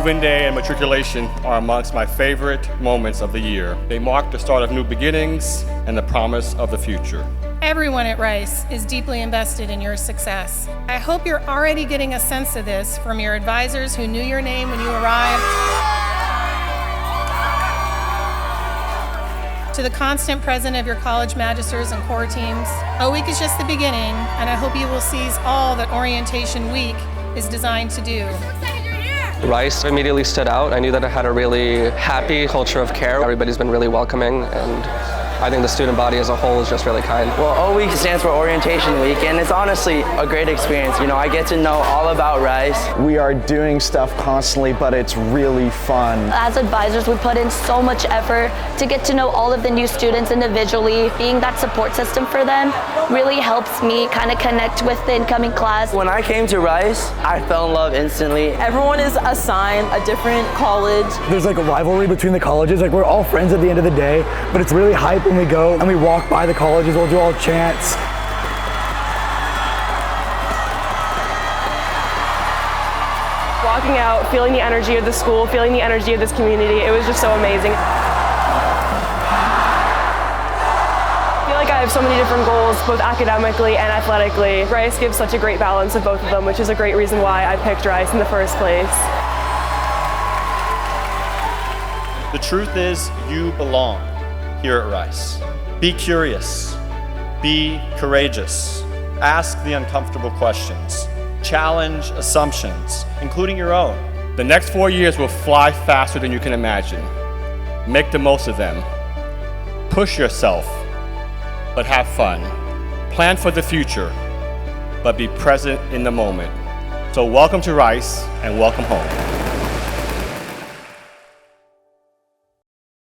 Move-in day and matriculation are amongst my favorite moments of the year. They mark the start of new beginnings and the promise of the future. Everyone at Rice is deeply invested in your success. I hope you're already getting a sense of this from your advisors who knew your name when you arrived, to the constant presence of your college magisters and core teams. A week is just the beginning, and I hope you will seize all that Orientation Week is designed to do. Rice immediately stood out. I knew that it had a really happy culture of care. Everybody's been really welcoming, and I think the student body as a whole is just really kind. Well, O Week stands for Orientation Week, and it's honestly a great experience. You know, I get to know all about Rice. We are doing stuff constantly, but it's really fun. As advisors, we put in so much effort to get to know all of the new students individually. Being that support system for them really helps me kind of connect with the incoming class. When I came to Rice, I fell in love instantly. Everyone is assigned a different college. There's like a rivalry between the colleges. Like, we're all friends at the end of the day, but it's really hype when we go and we walk by the colleges. We'll do all chants. Walking out, feeling the energy of the school, feeling the energy of this community, it was just so amazing. I feel like I have so many different goals, both academically and athletically. Rice gives such a great balance of both of them, which is a great reason why I picked Rice in the first place. The truth is, you belong here at Rice. Be curious, be courageous, ask the uncomfortable questions, challenge assumptions, including your own. The next 4 years will fly faster than you can imagine. Make the most of them. Push yourself, but have fun. Plan for the future, but be present in the moment. So welcome to Rice and welcome home.